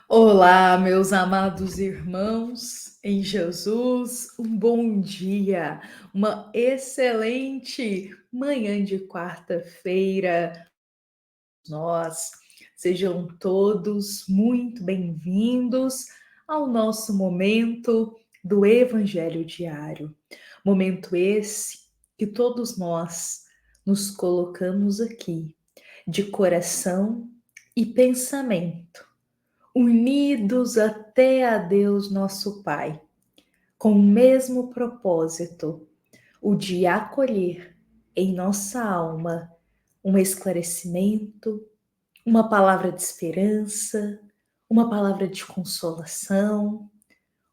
Olá, meus amados irmãos em Jesus, um bom dia, uma excelente manhã de quarta-feira. Nós sejam todos muito bem-vindos ao nosso momento do Evangelho Diário. Momento esse que todos nós nos colocamos aqui de coração e pensamento unidos até a Deus nosso Pai, com o mesmo propósito, o de acolher em nossa alma um esclarecimento, uma palavra de esperança, uma palavra de consolação,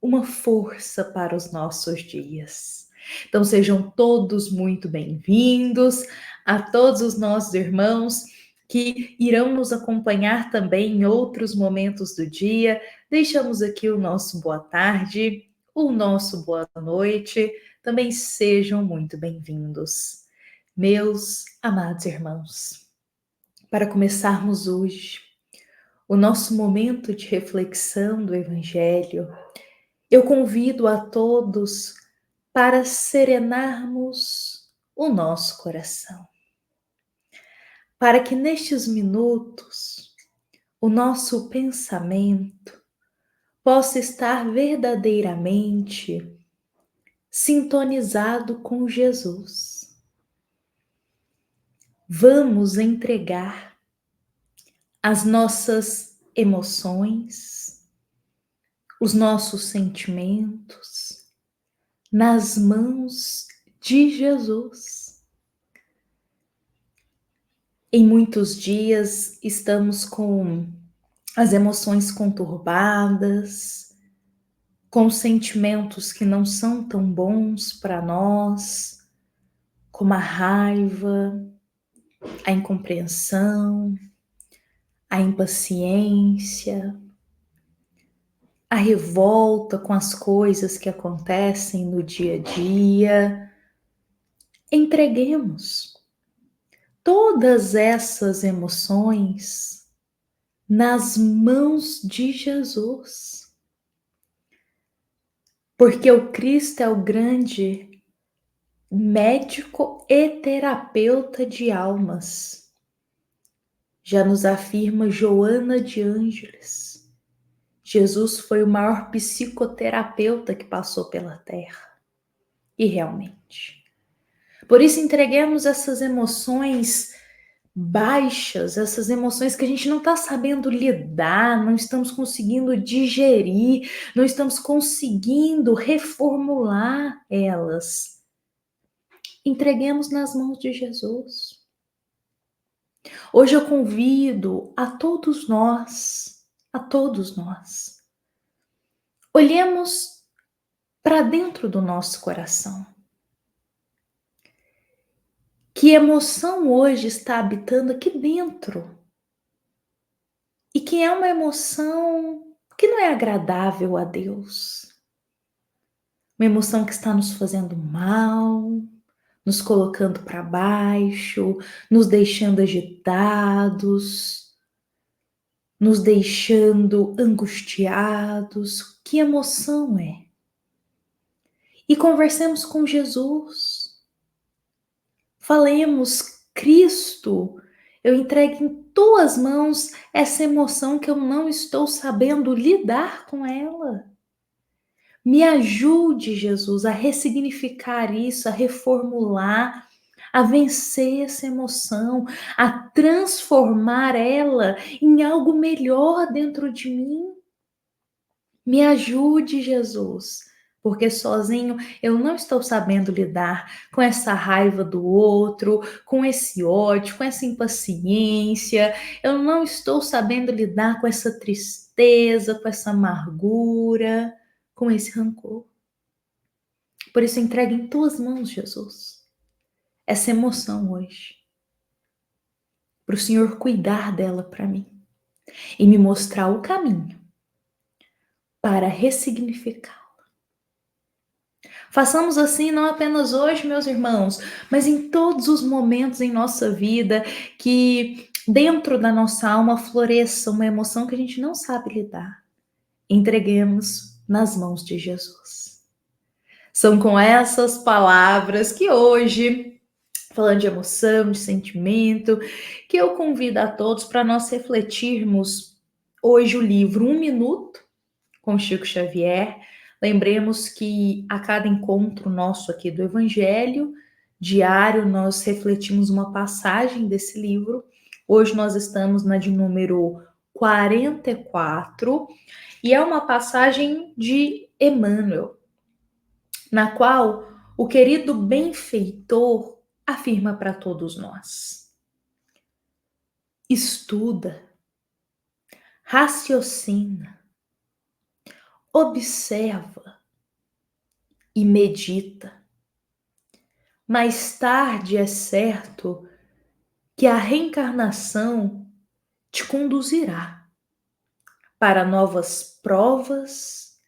uma força para os nossos dias. Então sejam todos muito bem-vindos, a todos os nossos irmãos que irão nos acompanhar também em outros momentos do dia. Deixamos aqui o nosso boa tarde, o nosso boa noite. Também sejam muito bem-vindos. Meus amados irmãos, para começarmos hoje o nosso momento de reflexão do Evangelho, eu convido a todos para serenarmos o nosso coração, para que nestes minutos o nosso pensamento possa estar verdadeiramente sintonizado com Jesus. Vamos entregar as nossas emoções, os nossos sentimentos nas mãos de Jesus. Em muitos dias estamos com as emoções conturbadas, com sentimentos que não são tão bons para nós, como a raiva, a incompreensão, a impaciência, a revolta com as coisas que acontecem no dia a dia. Entreguemos todas essas emoções nas mãos de Jesus. Porque o Cristo é o grande médico e terapeuta de almas. Já nos afirma Joana de Ângeles. Jesus foi o maior psicoterapeuta que passou pela Terra. E realmente. Por isso entreguemos essas emoções baixas, essas emoções que a gente não está sabendo lidar, não estamos conseguindo digerir, não estamos conseguindo reformular elas. Entreguemos nas mãos de Jesus. Hoje eu convido a todos nós, olhemos para dentro do nosso coração. Que emoção hoje está habitando aqui dentro? E que é uma emoção que não é agradável a Deus. Uma emoção que está nos fazendo mal, nos colocando para baixo, nos deixando agitados, nos deixando angustiados. Que emoção é? E conversemos com Jesus. Falemos, Cristo, eu entrego em tuas mãos essa emoção que eu não estou sabendo lidar com ela. Me ajude, Jesus, a ressignificar isso, a reformular, a vencer essa emoção, a transformar ela em algo melhor dentro de mim. Me ajude, Jesus, porque sozinho eu não estou sabendo lidar com essa raiva do outro, com esse ódio, com essa impaciência. Eu não estou sabendo lidar com essa tristeza, com essa amargura, com esse rancor. Por isso, entregue em tuas mãos, Jesus, essa emoção hoje, para o Senhor cuidar dela para mim e me mostrar o caminho para ressignificá-la. Façamos assim não apenas hoje, meus irmãos, mas em todos os momentos em nossa vida, que dentro da nossa alma floresça uma emoção que a gente não sabe lidar. entreguemos nas mãos de Jesus. São com essas palavras que hoje, falando de emoção, de sentimento, que eu convido a todos para nós refletirmos hoje o livro Um Minuto com Chico Xavier. Lembremos que a cada encontro nosso aqui do Evangelho diário, nós refletimos uma passagem desse livro. Hoje nós estamos na de número 44 e é uma passagem de Emmanuel, na qual o querido benfeitor afirma para todos nós: estuda, raciocina, observa e medita. Mais tarde é certo que a reencarnação te conduzirá para novas provas,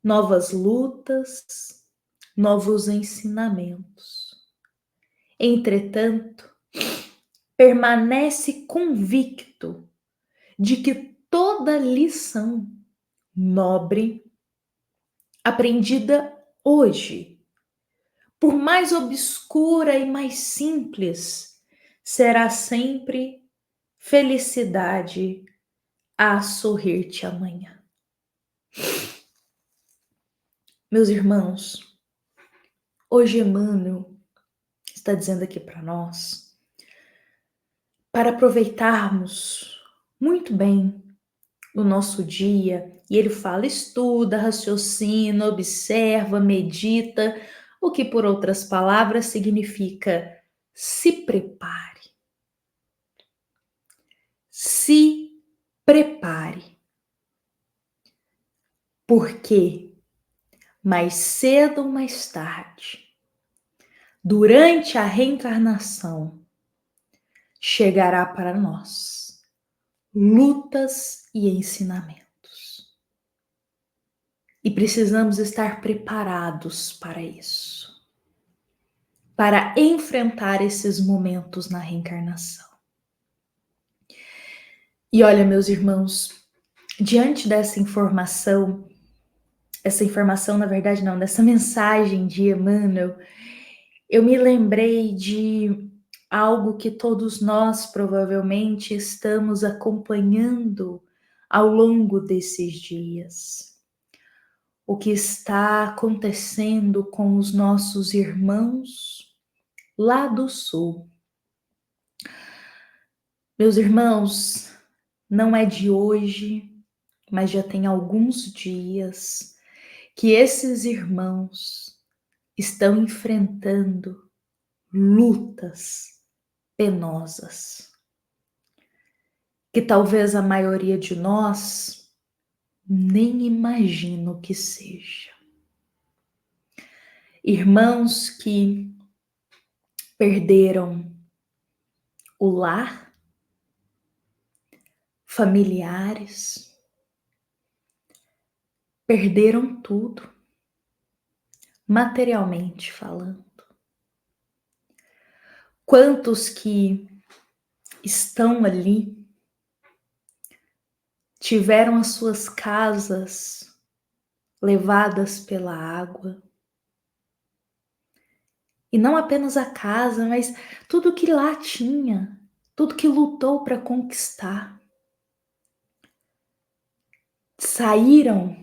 novas lutas, novos ensinamentos. Entretanto, permanece convicto de que toda lição nobre aprendida hoje, por mais obscura e mais simples, será sempre felicidade a sorrir-te amanhã. Meus irmãos, hoje Emmanuel está dizendo aqui para nós, para aproveitarmos muito bem o nosso dia, e ele fala: estuda, raciocina, observa, medita, o que por outras palavras significa se prepare. Se prepare. Porque mais cedo ou mais tarde, durante a reencarnação, chegará para nós lutas e ensinamentos. E precisamos estar preparados para isso, para enfrentar esses momentos na reencarnação. E olha, meus irmãos, diante dessa informação, na verdade não, dessa mensagem de Emmanuel, eu me lembrei de algo que todos nós provavelmente estamos acompanhando ao longo desses dias. O que está acontecendo com os nossos irmãos lá do sul. Meus irmãos, não é de hoje, mas já tem alguns dias que esses irmãos estão enfrentando lutas penosas, que talvez a maioria de nós nem imagina o que seja. Irmãos que perderam o lar, familiares, perderam tudo, materialmente falando. Quantos que estão ali tiveram as suas casas levadas pela água. E não apenas a casa, mas tudo que lá tinha, tudo que lutou para conquistar. Saíram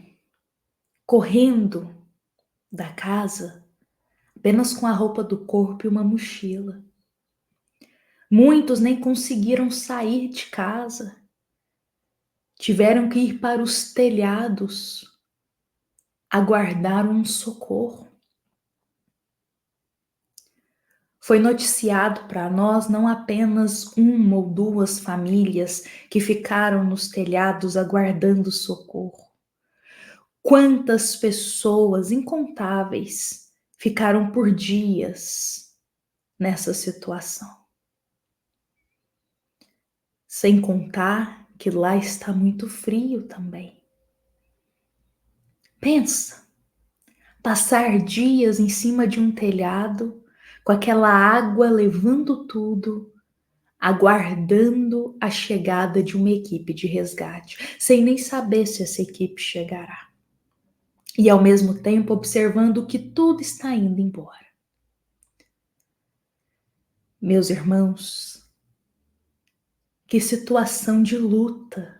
correndo da casa apenas com a roupa do corpo e uma mochila. Muitos nem conseguiram sair de casa. Tiveram que ir para os telhados aguardar um socorro. Foi noticiado para nós não apenas uma ou duas famílias que ficaram nos telhados aguardando socorro. Quantas pessoas incontáveis ficaram por dias nessa situação. Sem contar que lá está muito frio também. Pensa, passar dias em cima de um telhado, com aquela água levando tudo, aguardando a chegada de uma equipe de resgate, sem nem saber se essa equipe chegará. E ao mesmo tempo observando que tudo está indo embora. Meus irmãos, que situação de luta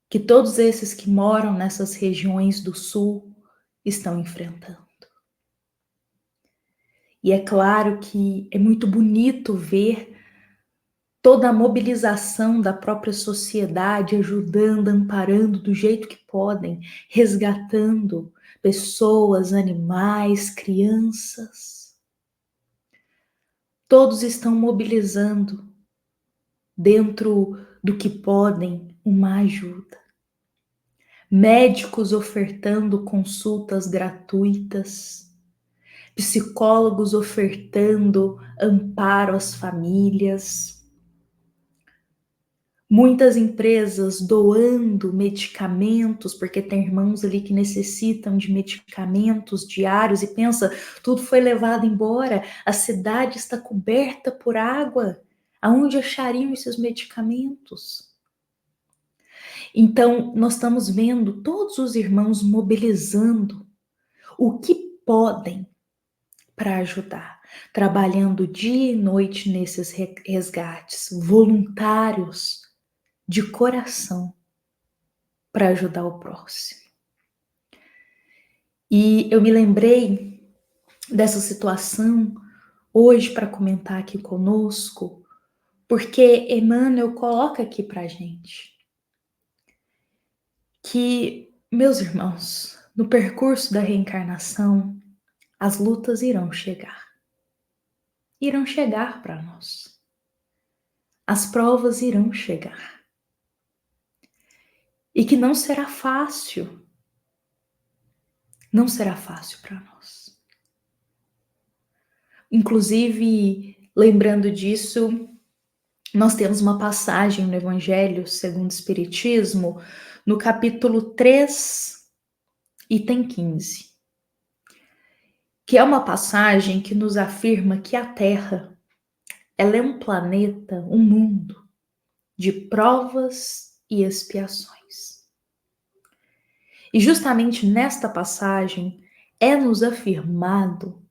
que todos esses que moram nessas regiões do sul estão enfrentando. E é claro que é muito bonito ver toda a mobilização da própria sociedade, ajudando, amparando do jeito que podem, resgatando pessoas, animais, crianças. Todos estão mobilizando dentro do que podem uma ajuda. Médicos ofertando consultas gratuitas, psicólogos ofertando amparo às famílias, muitas empresas doando medicamentos, porque tem irmãos ali que necessitam de medicamentos diários e pensa, tudo foi levado embora, a cidade está coberta por água, aonde achariam esses medicamentos? Então, nós estamos vendo todos os irmãos mobilizando o que podem para ajudar, trabalhando dia e noite nesses resgates, voluntários de coração para ajudar o próximo. E eu me lembrei dessa situação hoje para comentar aqui conosco, porque Emmanuel coloca aqui para gente que, meus irmãos, no percurso da reencarnação, as lutas irão chegar. Irão chegar para nós. As provas irão chegar. E que não será fácil. Não será fácil para nós. Inclusive, lembrando disso, nós temos uma passagem no Evangelho segundo o Espiritismo, no capítulo 3, item 15, que é uma passagem que nos afirma que a Terra, ela é um planeta, um mundo de provas e expiações. E justamente nesta passagem é nos afirmado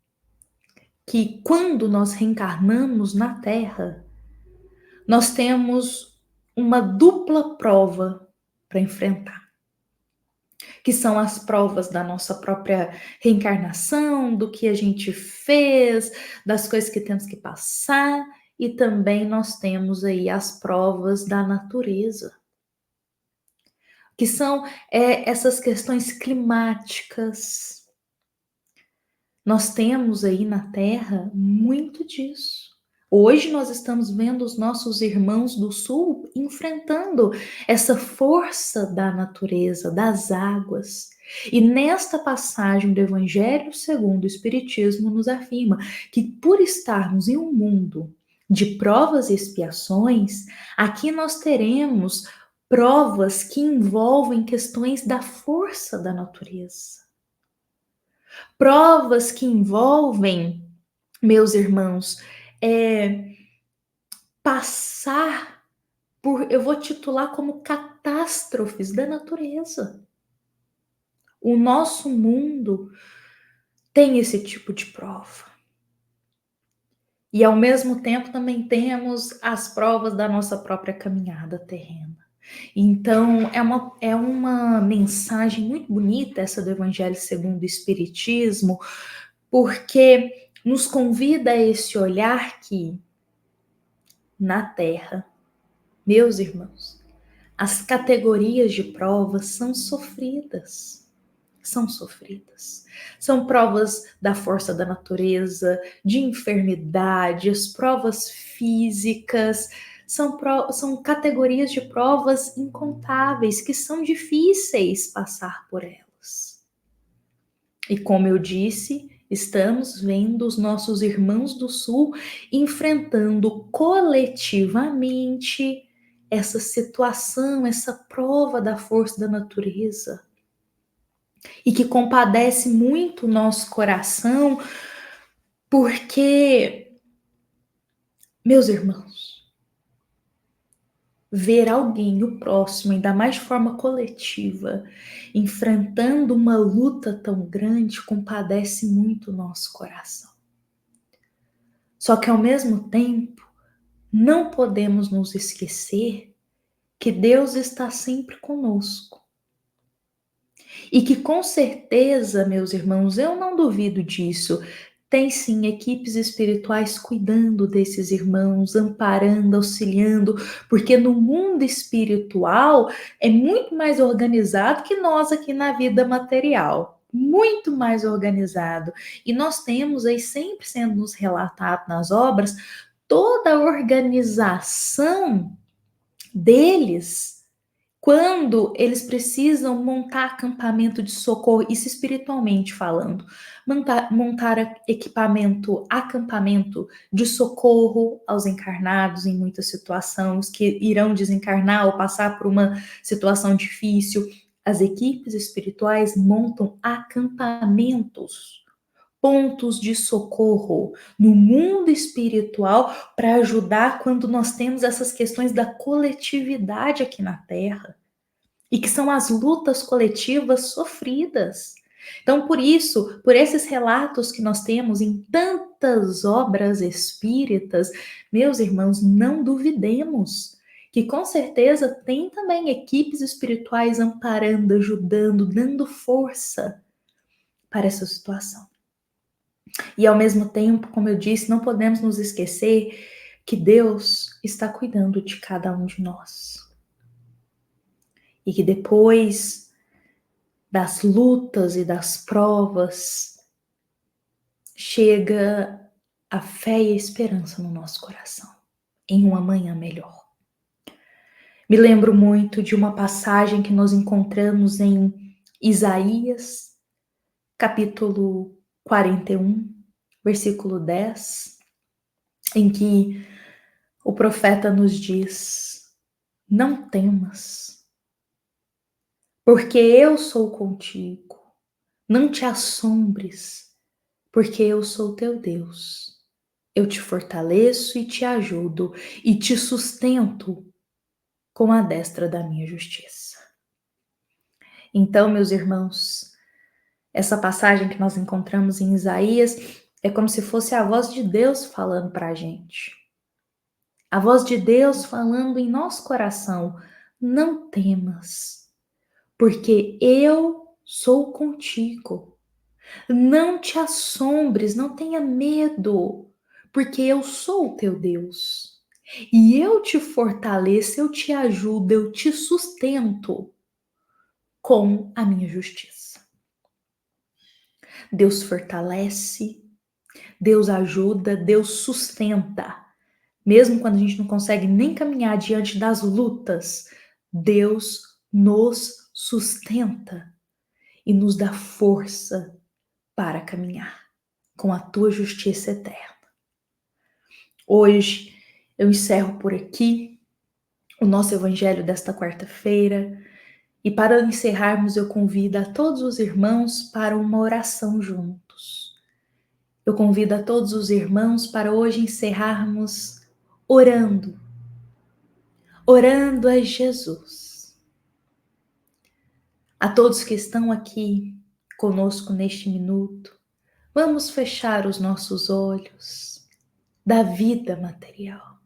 que quando nós reencarnamos na Terra, nós temos uma dupla prova para enfrentar, que são as provas da nossa própria reencarnação, do que a gente fez, das coisas que temos que passar, e também nós temos aí as provas da natureza, que são essas questões climáticas. Nós temos aí na Terra muito disso. Hoje nós estamos vendo os nossos irmãos do Sul enfrentando essa força da natureza, das águas. E nesta passagem do Evangelho segundo o Espiritismo nos afirma que por estarmos em um mundo de provas e expiações, aqui nós teremos provas que envolvem questões da força da natureza. Provas que envolvem, meus irmãos, passar por, eu vou titular como catástrofes da natureza. O nosso mundo tem esse tipo de prova. E ao mesmo tempo também temos as provas da nossa própria caminhada terrena. Então, é uma mensagem muito bonita essa do Evangelho segundo o Espiritismo, porque nos convida a esse olhar que, na Terra, meus irmãos, as categorias de provas são sofridas. São sofridas. São provas da força da natureza, de enfermidades, provas físicas, são categorias de provas incontáveis que são difíceis passar por elas. E como eu disse, estamos vendo os nossos irmãos do Sul enfrentando coletivamente essa situação, essa prova da força da natureza. E que compadece muito o nosso coração, porque Meus irmãos, ver alguém, o próximo, ainda mais de forma coletiva, enfrentando uma luta tão grande, compadece muito o nosso coração. Só que ao mesmo tempo, não podemos nos esquecer que Deus está sempre conosco. E que com certeza, meus irmãos, eu não duvido disso, tem sim equipes espirituais cuidando desses irmãos, amparando, auxiliando, porque no mundo espiritual é muito mais organizado que nós aqui na vida material. Muito mais organizado. E nós temos aí sempre sendo nos relatado nas obras toda a organização deles quando eles precisam montar acampamento de socorro, isso espiritualmente falando, montar equipamento, acampamento de socorro aos encarnados em muitas situações que irão desencarnar ou passar por uma situação difícil, as equipes espirituais montam acampamentos, pontos de socorro no mundo espiritual para ajudar quando nós temos essas questões da coletividade aqui na Terra e que são as lutas coletivas sofridas. Então, por isso, por esses relatos que nós temos em tantas obras espíritas, meus irmãos, não duvidemos que com certeza tem também equipes espirituais amparando, ajudando, dando força para essa situação. E ao mesmo tempo, como eu disse, não podemos nos esquecer que Deus está cuidando de cada um de nós. E que depois das lutas e das provas chega a fé e a esperança no nosso coração, em um amanhã melhor. Me lembro muito de uma passagem que nós encontramos em Isaías, capítulo 41, versículo 10, em que o profeta nos diz: não temas, porque eu sou contigo. Não te assombres, porque eu sou teu Deus. Eu te fortaleço e te ajudo e te sustento com a destra da minha justiça. Então, meus irmãos, essa passagem que nós encontramos em Isaías é como se fosse a voz de Deus falando para a gente. A voz de Deus falando em nosso coração: não temas, porque eu sou contigo. Não te assombres, não tenha medo, porque eu sou o teu Deus. E eu te fortaleço, eu te ajudo, eu te sustento com a minha justiça. Deus fortalece, Deus ajuda, Deus sustenta. Mesmo quando a gente não consegue nem caminhar diante das lutas, Deus nos sustenta e nos dá força para caminhar com a tua justiça eterna. Hoje eu encerro por aqui o nosso evangelho desta quarta-feira e para encerrarmos eu convido a todos os irmãos para uma oração juntos. Eu convido a todos os irmãos para hoje encerrarmos orando a Jesus. A todos que estão aqui conosco neste minuto, vamos fechar os nossos olhos da vida material.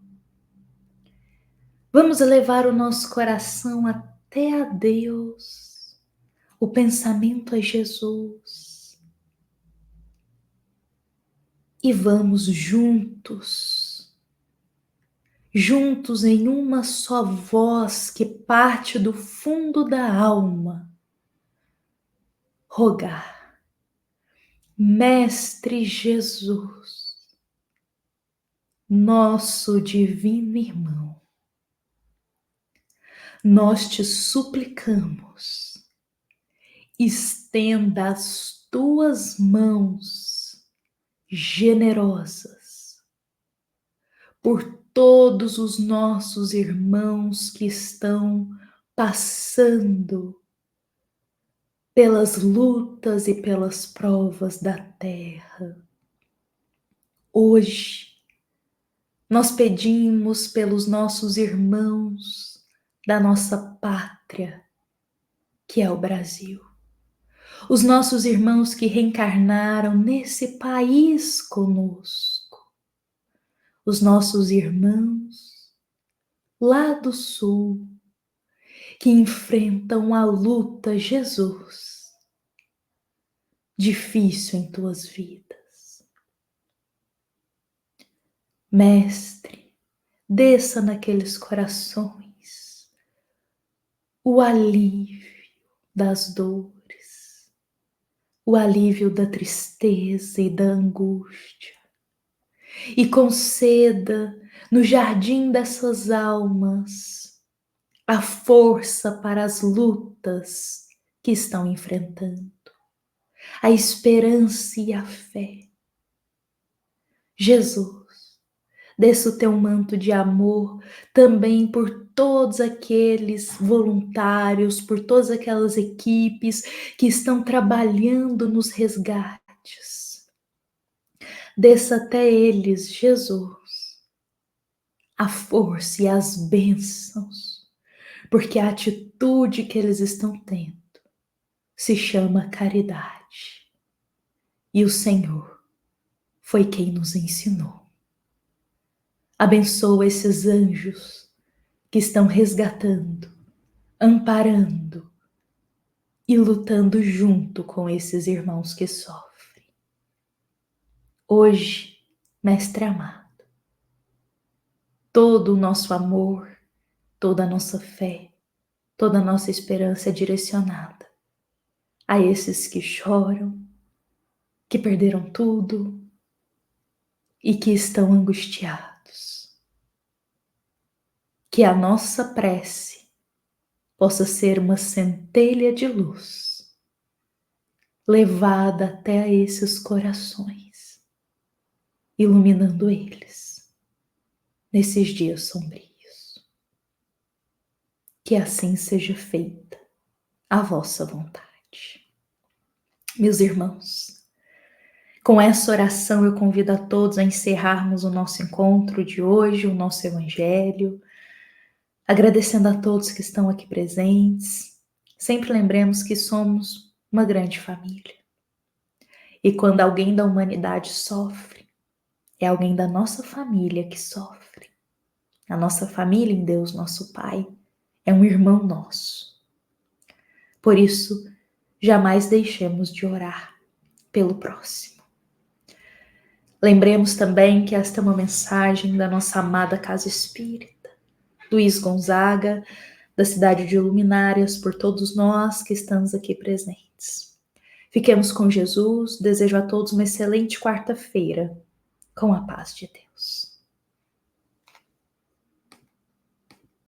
Vamos elevar o nosso coração até a Deus, o pensamento a Jesus. E vamos juntos em uma só voz que parte do fundo da alma, rogar: Mestre Jesus, nosso divino irmão, nós te suplicamos, estenda as tuas mãos generosas por todos os nossos irmãos que estão passando pelas lutas e pelas provas da terra. Hoje, Nós pedimos pelos nossos irmãos da nossa pátria, que é o Brasil. Os nossos irmãos que reencarnaram nesse país conosco. Os nossos irmãos lá do sul que enfrentam a luta, Jesus, difícil em tuas vidas. Mestre, desça naqueles corações o alívio das dores, o alívio da tristeza e da angústia, e conceda no jardim dessas almas a força para as lutas que estão enfrentando, a esperança e a fé. Jesus, desça o teu manto de amor também por todos aqueles voluntários, por todas aquelas equipes que estão trabalhando nos resgates. Desça até eles, Jesus, a força e as bênçãos, porque a atitude que eles estão tendo se chama caridade. E o Senhor foi quem nos ensinou. Abençoa esses anjos que estão resgatando, amparando e lutando junto com esses irmãos que sofrem. Hoje, Mestre amado, todo o nosso amor, toda a nossa fé, toda a nossa esperança é direcionada a esses que choram, que perderam tudo e que estão angustiados. Que a nossa prece possa ser uma centelha de luz levada até a esses corações, iluminando eles nesses dias sombrios. Que assim seja feita a vossa vontade. Meus irmãos, com essa oração eu convido a todos a encerrarmos o nosso encontro de hoje, o nosso evangelho, agradecendo a todos que estão aqui presentes. Sempre lembremos que somos uma grande família. E quando alguém da humanidade sofre, é alguém da nossa família que sofre. A nossa família em Deus, nosso Pai, é um irmão nosso. Por isso, jamais deixemos de orar pelo próximo. Lembremos também que esta é uma mensagem da nossa amada Casa Espírita, Luiz Gonzaga, da cidade de Luminárias, por todos nós que estamos aqui presentes. Fiquemos com Jesus, desejo a todos uma excelente quarta-feira, com a paz de Deus.